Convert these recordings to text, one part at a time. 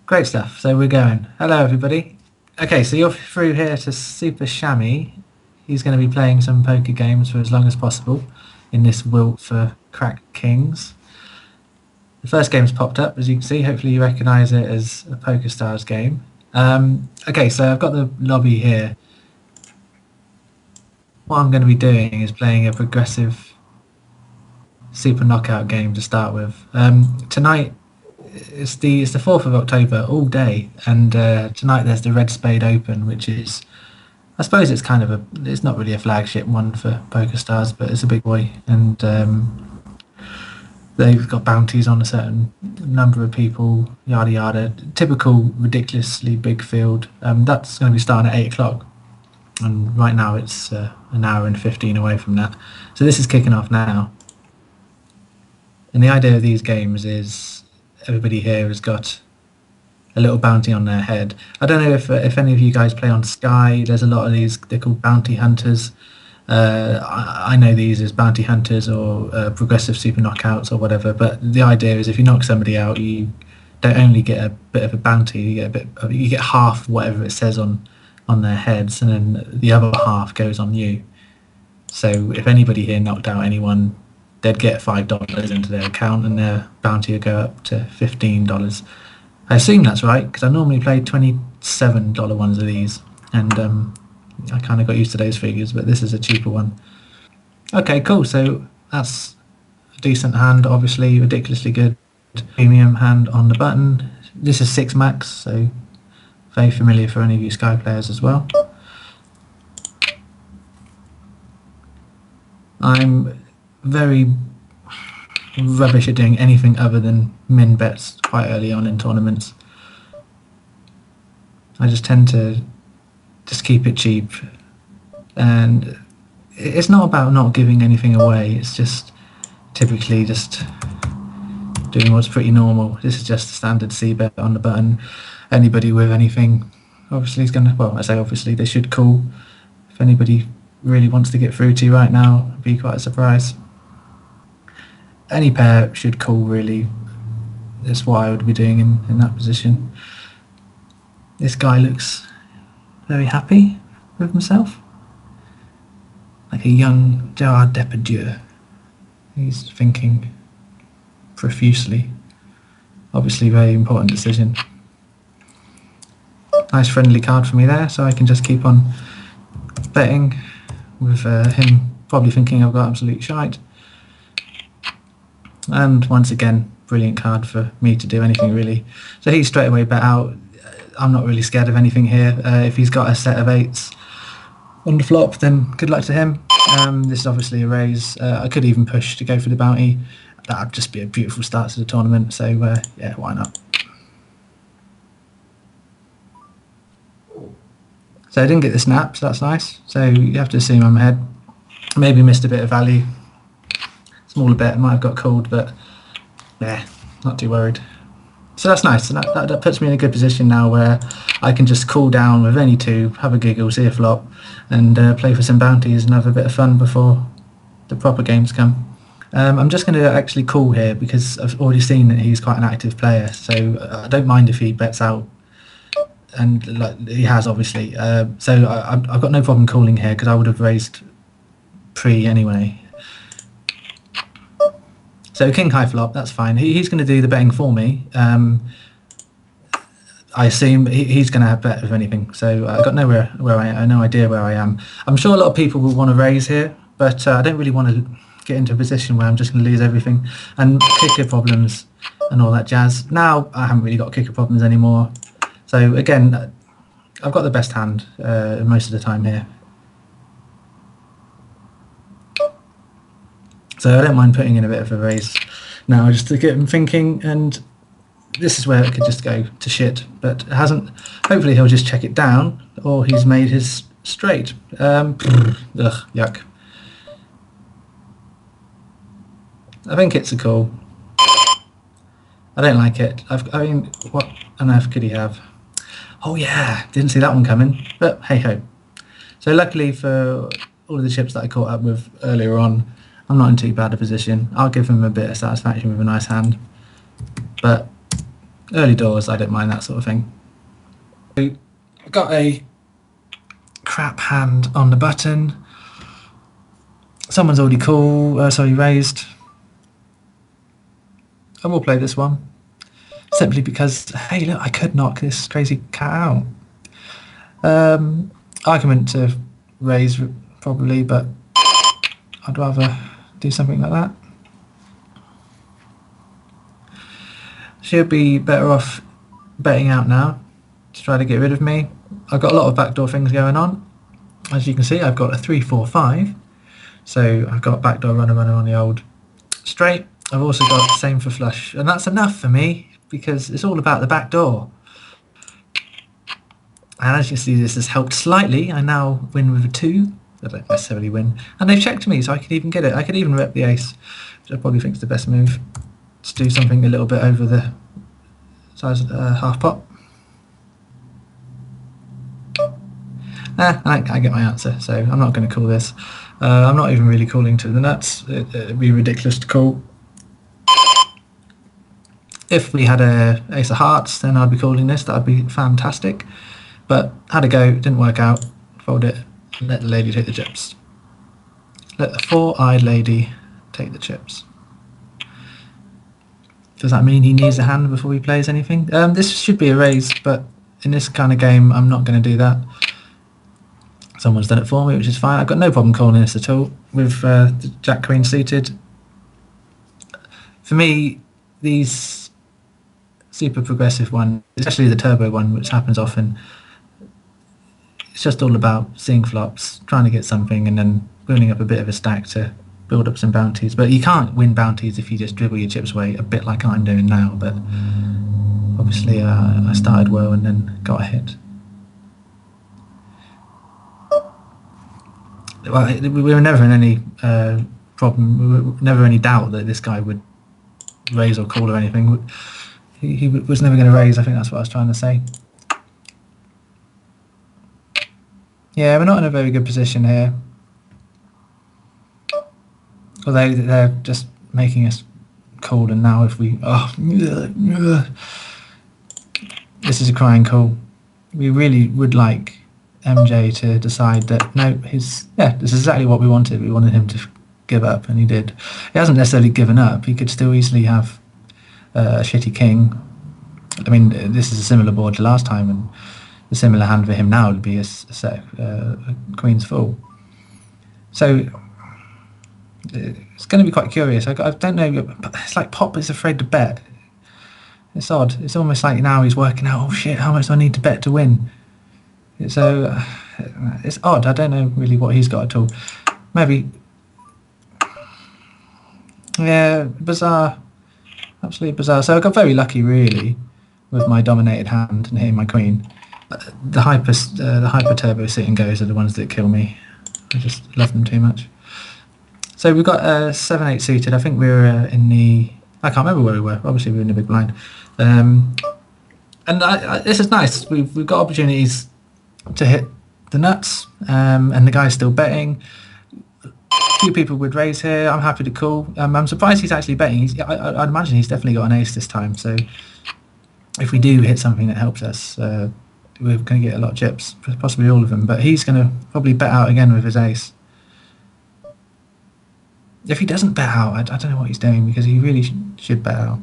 Great stuff. So we're going. Hello, everybody. Okay, so you're through here to Super Shammy. He's going to be playing some poker games for as long as possible in this Wilt for Crack Kings. The first game's popped up, as you can see. Hopefully you recognise it as a Poker Stars game. Okay, so I've got the lobby here. What I'm going to be doing is playing a progressive Super Knockout game to start with. Tonight it's the 4th of October all day, and tonight there's the Red Spade Open, which is, I suppose it's kind of it's not really a flagship one for Poker Stars, but it's a big boy, and they've got bounties on a certain number of people, yada yada. Typical ridiculously big field. That's going to be starting at 8 o'clock, and right now it's an hour and 15 away from that. So this is kicking off now, and the idea of these games is everybody here has got a little bounty on their head. I don't know if any of you guys play on Sky. There's a lot of these. They're called bounty hunters. I know these as bounty hunters or progressive super knockouts or whatever. But the idea is if you knock somebody out, you don't only get a bit of a bounty. You get half whatever it says on their heads, and then the other half goes on you. So if anybody here knocked out anyone, they'd get $5 into their account, and their bounty would go up to $15. I assume that's right, because I normally play $27 ones of these, and I kind of got used to those figures, but this is a cheaper one. Okay, cool, so that's a decent hand, obviously ridiculously good premium hand on the button. This is 6 max, so very familiar for any of you Sky players as well. I'm very rubbish at doing anything other than min bets quite early on in tournaments. I just tend to just keep it cheap, and it's not about not giving anything away, it's just typically just doing what's pretty normal. This is just a standard C bet on the button. Anybody with anything obviously is going to, well, I say obviously, they should call. If anybody really wants to get through to you right now, it'd be quite a surprise. Any pair should call, really. That's what I would be doing in that position. This guy looks very happy with himself, like a young Gerard Depardieu. He's thinking profusely. Obviously very important decision. Nice friendly card for me there, so I can just keep on betting with him probably thinking I've got absolute shite. And once again, brilliant card for me to do anything really. So he's straight away bet out. I'm not really scared of anything here. If he's got a set of 8s on the flop, then good luck to him. This is obviously a raise. I could even push to go for the bounty. That would just be a beautiful start to the tournament. So yeah, why not? So I didn't get the snap, so that's nice. So you have to assume I'm ahead. Maybe missed a bit of value. Smaller bet, might have got called, but yeah, not too worried. So that's nice, and that puts me in a good position now where I can just cool down with any 2, have a giggle, see a flop, and play for some bounties and have a bit of fun before the proper games come. I'm just going to actually call here because I've already seen that he's quite an active player, so I don't mind if he bets out, and like he has obviously. So I've got no problem calling here because I would have raised pre anyway. So king high flop, that's fine. He's going to do the betting for me. I assume he's going to have bet with anything. So I've got no idea where I am. I'm sure a lot of people will want to raise here, but I don't really want to get into a position where I'm just going to lose everything. And kicker problems and all that jazz. Now I haven't really got kicker problems anymore. So again, I've got the best hand most of the time here. So I don't mind putting in a bit of a raise now just to get him thinking, and this is where it could just go to shit, but it hasn't. Hopefully he'll just check it down, or he's made his straight. Ugh, yuck. I think it's a call. I don't like it. I mean, what on earth could he have? Oh yeah, didn't see that one coming, but hey ho. So luckily for all of the chips that I caught up with earlier on, I'm not in too bad a position. I'll give him a bit of satisfaction with a nice hand, but early doors, I don't mind that sort of thing. So, got a crap hand on the button. Someone's already raised. And we'll play this one. Simply because, hey look, I could knock this crazy cat out. Argument to raise probably, but I'd rather do something like that. She'll be better off betting out now to try to get rid of me. I've got a lot of backdoor things going on. As you can see, I've got a 3-4-5. So I've got backdoor runner on the old straight. I've also got the same for flush. And that's enough for me because it's all about the backdoor. And as you can see, this has helped slightly. I now win with a 2. I don't necessarily win. And they've checked me, so I could even get it. I could even rep the ace, which I probably think is the best move. Let's do something a little bit over the size of the half pot. I get my answer, so I'm not going to call this. I'm not even really calling to the nuts. It'd be ridiculous to call. If we had a ace of hearts, then I'd be calling this. That'd be fantastic. But had a go, didn't work out. Fold it, and let the lady take the chips. Let the 4-eyed lady take the chips. Does that mean he needs a hand before he plays anything? This should be a raise, but in this kind of game, I'm not going to do that. Someone's done it for me, which is fine. I've got no problem calling this at all with the Jack Queen suited. For me, these super progressive ones, especially the turbo one, which happens often, it's just all about seeing flops, trying to get something, and then building up a bit of a stack to build up some bounties. But you can't win bounties if you just dribble your chips away, a bit like I'm doing now. But obviously, I started well and then got a hit. Well, we were never in any problem. We were never any doubt that this guy would raise or call or anything. He was never going to raise. I think that's what I was trying to say. Yeah, we're not in a very good position here. Although they're just making us call, and now if we... this is a crying call. We really would like MJ to decide that, no, this is exactly what we wanted. We wanted him to give up, and he did. He hasn't necessarily given up. He could still easily have a shitty king. I mean, this is a similar board to last time, and the similar hand for him now would be a queen's full. So it's going to be quite curious. I don't know. It's like Pop is afraid to bet. It's odd. It's almost like now he's working out, oh shit, how much do I need to bet to win? So it's odd. I don't know really what he's got at all. Maybe, yeah, bizarre, absolutely bizarre. So I got very lucky really with my dominated hand and hitting my queen. The hyper turbo sit and goes are the ones that kill me. I just love them too much. So we've got 7-8 suited. I think we were in the... I can't remember where we were. Obviously we were in the big blind. And this is nice. We've got opportunities to hit the nuts, and the guy's still betting. A few people would raise here. I'm happy to call. I'm surprised he's actually betting. I'd imagine he's definitely got an ace this time. So if we do hit something that helps us, we're going to get a lot of chips, possibly all of them. But he's going to probably bet out again with his ace. If he doesn't bet out, I don't know what he's doing, because he really should bet out.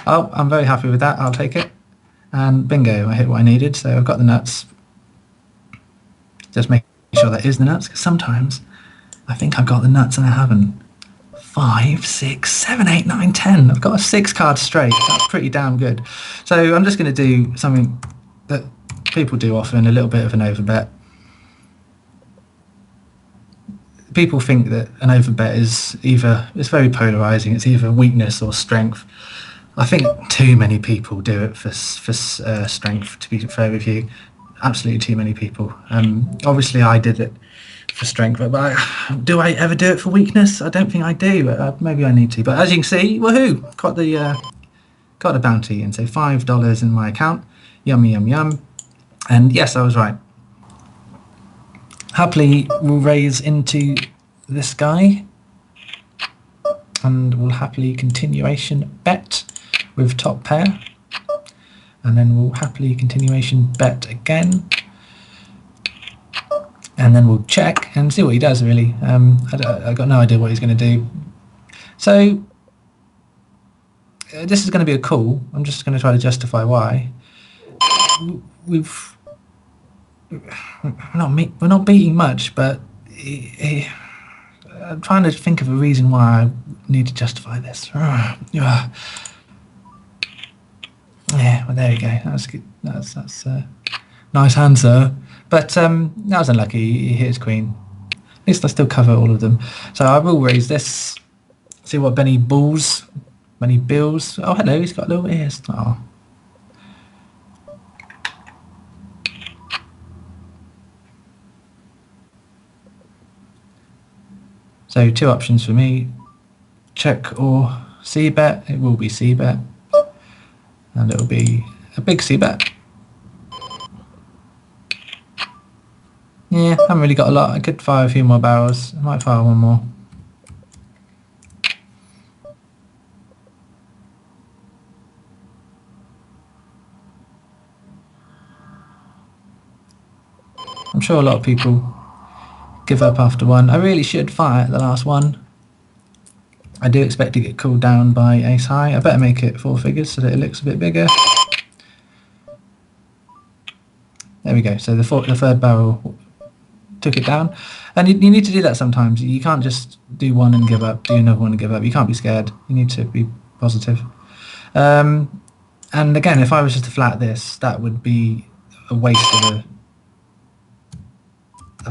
Oh, I'm very happy with that. I'll take it. And bingo, I hit what I needed. So I've got the nuts. Just making sure that is the nuts, because sometimes I think I've got the nuts and I haven't. 5, 6, 7, 8, 9, 10. I've got a 6 card straight. That's pretty damn good. So I'm just going to do something that people do often, a little bit of an overbet. People think that an overbet is it's very polarizing. It's either weakness or strength. I think too many people do it for strength, to be fair with you. Absolutely too many people. Obviously I did it for strength, but do I ever do it for weakness? I don't think I do. Maybe I need to. But as you can see, woohoo! Got a bounty, and so $5 in my account. Yummy, yum, yum. And yes, I was right. Happily, we'll raise into this guy, and we'll happily continuation bet with top pair, and then we'll happily continuation bet again, and then we'll check and see what he does. Really, I got no idea what he's going to do. So this is going to be a call. I'm just going to try to justify why. We're not beating much, but I'm trying to think of a reason why I need to justify this. Yeah, well, there you go. That's good. That's nice hand, sir. But that was unlucky. He hit his queen. At least I still cover all of them. So I will raise this. See what Benny Bills. Oh, hello. He's got little ears. Oh. So 2 options for me, check or c-bet. It will be c-bet, and it will be a big c-bet. Yeah, I haven't really got a lot. I could fire a few more barrels. I might fire one more. I'm sure a lot of people give up after one. I really should fire the last one. I do expect to get cooled down by ace high. I better make it 4 figures so that it looks a bit bigger. There we go. So the 3rd barrel took it down. And you need to do that sometimes. You can't just do one and give up, do another one and give up. You can't be scared. You need to be positive. And again, if I was just to flat this, that would be a waste of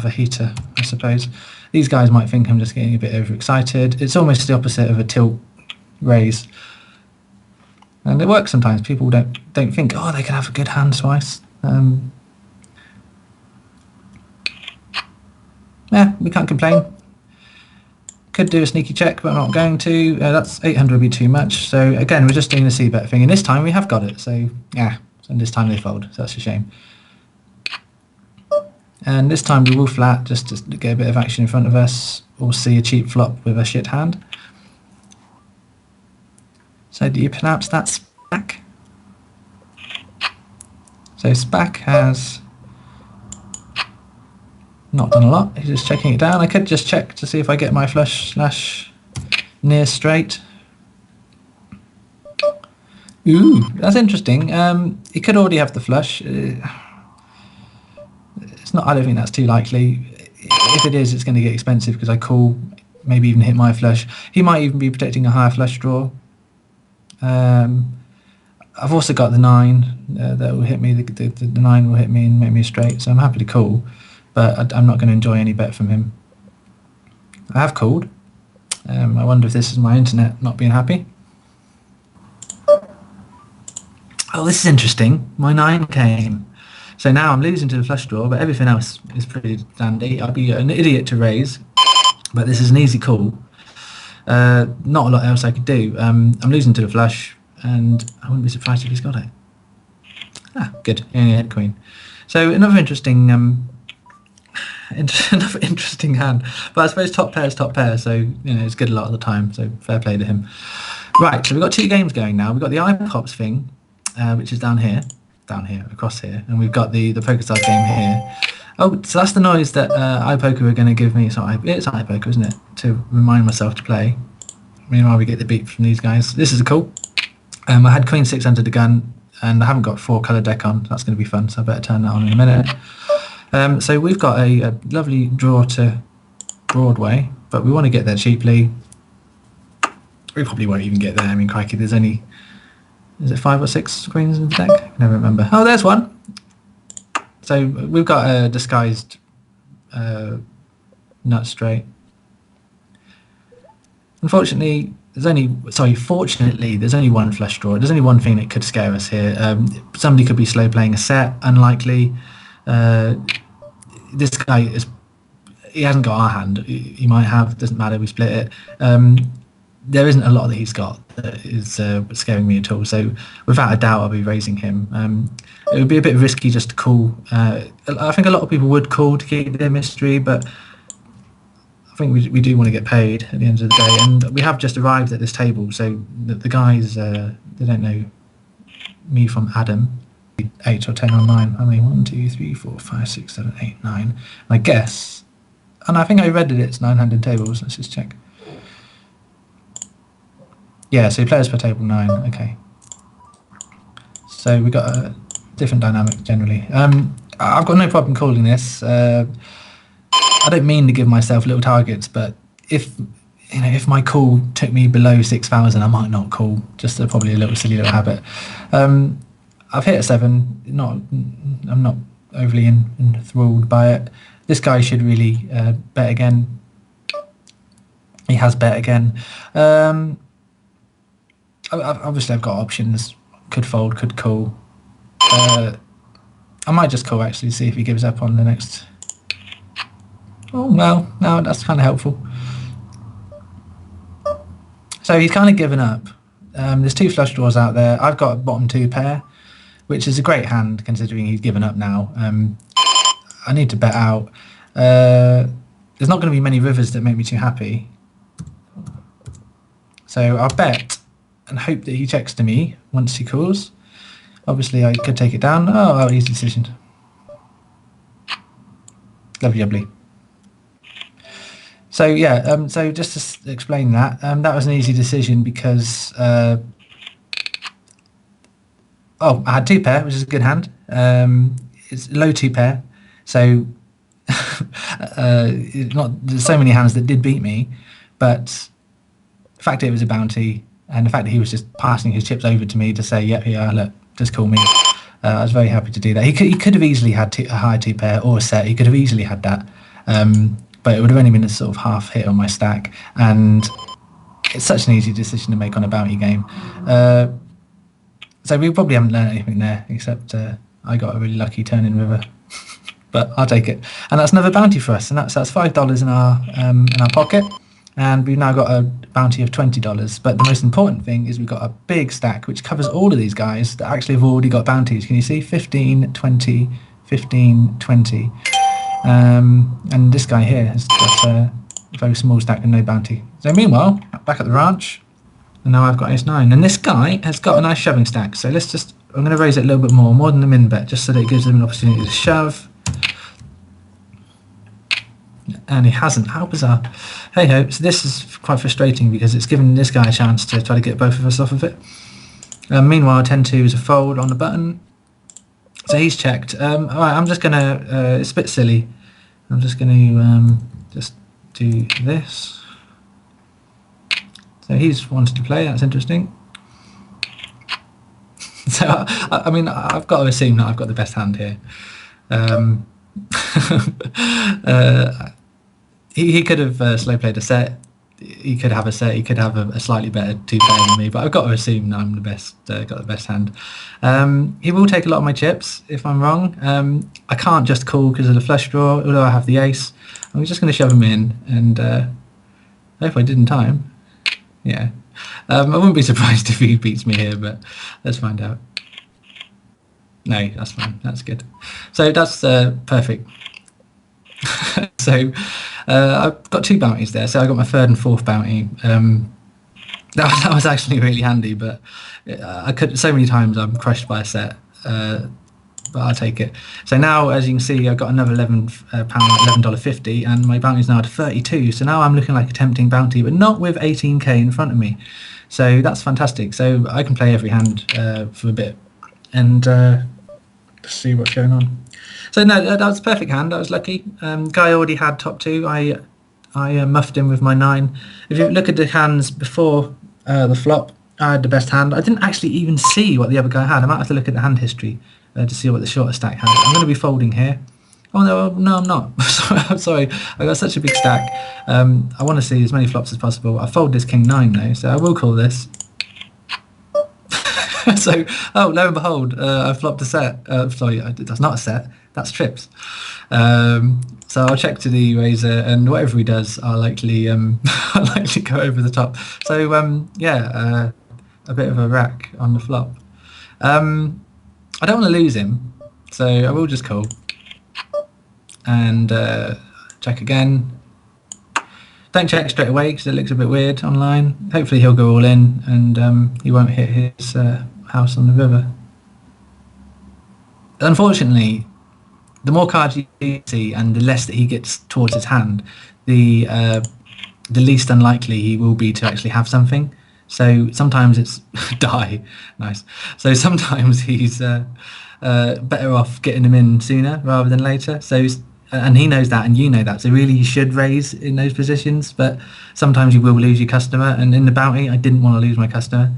a heater, I suppose. These guys might think I'm just getting a bit overexcited. It's almost the opposite of a tilt raise, and it works sometimes. People don't think, oh, they can have a good hand twice. Yeah, we can't complain. Could do a sneaky check, but I'm not going to. That's 800 would be too much. So again, we're just doing the c-bet thing, and this time we have got it. So yeah, and this time they fold. So that's a shame. And this time we will flat just to get a bit of action in front of us, or see a cheap flop with a shit hand. So do you pronounce that SPAC? So SPAC has not done a lot. He's just checking it down. I could just check to see if I get my flush slash near straight. Ooh, that's interesting. He could already have the flush. I don't think that's too likely. If it is, it's going to get expensive because I call, maybe even hit my flush. He might even be protecting a higher flush draw. I've also got the 9 that will hit me. The 9 will hit me and make me a straight, so I'm happy to call, but I'm not going to enjoy any bet from him. I have called. I wonder if this is my internet not being happy. Oh, this is interesting. My 9 came. So now I'm losing to the flush draw, but everything else is pretty dandy. I'd be an idiot to raise, but this is an easy call. Not a lot else I could do. I'm losing to the flush, and I wouldn't be surprised if he's got it. Ah, good. He only had queen. So another interesting, another interesting hand. But I suppose top pair is top pair, so you know it's good a lot of the time. So fair play to him. Right, so we've got 2 games going now. We've got the iPops thing, which is down here, across here, and we've got the PokerStars game here. Oh, so that's the noise that iPoker are going to give me. It's iPoker, isn't it? To remind myself to play. Meanwhile, we get the beat from these guys. This is cool. I had Queen 6 under the gun, and I haven't got 4 colour deck on. That's going to be fun, so I better turn that on in a minute. So we've got a lovely draw to Broadway, but we want to get there cheaply. We probably won't even get there. I mean, crikey, there's only... Is it 5 or 6 queens in the deck? I can never remember. Oh, there's one. So we've got a disguised nut straight. Fortunately, there's only one flush draw. There's only one thing that could scare us here. Somebody could be slow playing a set. Unlikely. This guy he hasn't got our hand. He might have. Doesn't matter. We split it. There isn't a lot that he's got that is scaring me at all. So without a doubt, I'll be raising him. It would be a bit risky just to call. I think a lot of people would call to keep their mystery, but I think we do want to get paid at the end of the day, and we have just arrived at this table, so the guys, they don't know me from Adam. 8 or 10 or 9. How many? 1, 2, 3, 4, 5, 6, 7, 8, 9. I guess, and I think I read that it's 900 tables. Let's just check. Yeah, so players per table 9. Okay. So we got a different dynamic generally. I've got no problem calling this. I don't mean to give myself little targets, but if my call took me below 6,000, I might not call. Just probably a little silly little habit. I've hit a 7. I'm not overly enthralled by it. This guy should really bet again. He has bet again. Obviously, I've got options. Could fold, could call. I might just call actually, see if he gives up on the next. Oh well, no, that's kind of helpful. So he's kind of given up. There's 2 flush draws out there. I've got a bottom 2 pair, which is a great hand considering he's given up now. I need to bet out. There's not going to be many rivers that make me too happy. So I'll bet and hope that he checks to me once he calls. Obviously I could take it down. Oh, easy decision. Lovely, lovely. So yeah, so just to explain that, that was an easy decision because I had 2 pair, which is a good hand. It's low 2 pair, so there's so many hands that did beat me, but the fact that it was a bounty and the fact that he was just passing his chips over to me to say, yep, yeah, look, just call me. I was very happy to do that. He could have easily had a high 2 pair or a set. He could have easily had that. But it would have only been a sort of half hit on my stack, and it's such an easy decision to make on a bounty game. So we probably haven't learned anything there, except I got a really lucky turn in river, but I'll take it. And that's another bounty for us, and that's $5 in our pocket, and we've now got a bounty of $20. But the most important thing is we've got a big stack which covers all of these guys that actually have already got bounties. Can you see? 15, 20, 15, 20. And this guy here has got a very small stack and no bounty. So meanwhile, back at the ranch, and now I've got ace 9. And this guy has got a nice shoving stack. So let's just, I'm going to raise it a little bit more than the min bet, just so that it gives him an opportunity to shove. And he hasn't. How bizarre. Hey ho, so this is quite frustrating because it's given this guy a chance to try to get both of us off of it. Meanwhile, 10-2 is a fold on the button. So he's checked. Alright, I'm just going to, it's a bit silly. I'm just going to just do this. So he's wanted to play, that's interesting. So, I mean, I've got to assume that I've got the best hand here. He could have slow played a set. He could have a set. He could have a slightly better 2 player than me. But I've got to assume that I'm the best. Got the best hand. He will take a lot of my chips if I'm wrong. I can't just call because of the flush draw. Although I have the ace, I'm just going to shove him in, and if I did in time, yeah. I wouldn't be surprised if he beats me here, but let's find out. No, that's fine. That's good. So that's perfect. So I've got 2 bounties there. So I got my 3rd and 4th bounty. That was actually really handy, but I could so many times I'm crushed by a set. But I'll take it. So now, as you can see, I've got another $11.50, and my bounty is now at 32. So now I'm looking like a tempting bounty, but not with 18k in front of me. So that's fantastic. So I can play every hand for a bit, and see what's going on. So no, that was a perfect hand. I was lucky. Guy already had top 2. I muffed him with my 9. If you look at the hands before the flop, I had the best hand. I didn't actually even see what the other guy had. I might have to look at the hand history to see what the shorter stack had. I'm going to be folding here. Oh no, I'm not. I'm sorry. I got such a big stack. I want to see as many flops as possible. I fold this king 9 though, so I will call this. So, oh, lo and behold, I flopped a set. Sorry, that's not a set. That's trips. So I'll check to the razor, and whatever he does, I'll likely I'll likely go over the top. So yeah, a bit of a rack on the flop. I don't want to lose him, so I will just call and check again. Don't check straight away because it looks a bit weird online. Hopefully he'll go all in and he won't hit his house on the river. Unfortunately, the more cards you see and the less that he gets towards his hand, the least unlikely he will be to actually have something. So sometimes it's die, nice. So sometimes he's better off getting him in sooner rather than later. So and he knows that, and you know that. So really, you should raise in those positions. But sometimes you will lose your customer. And in the bounty, I didn't want to lose my customer.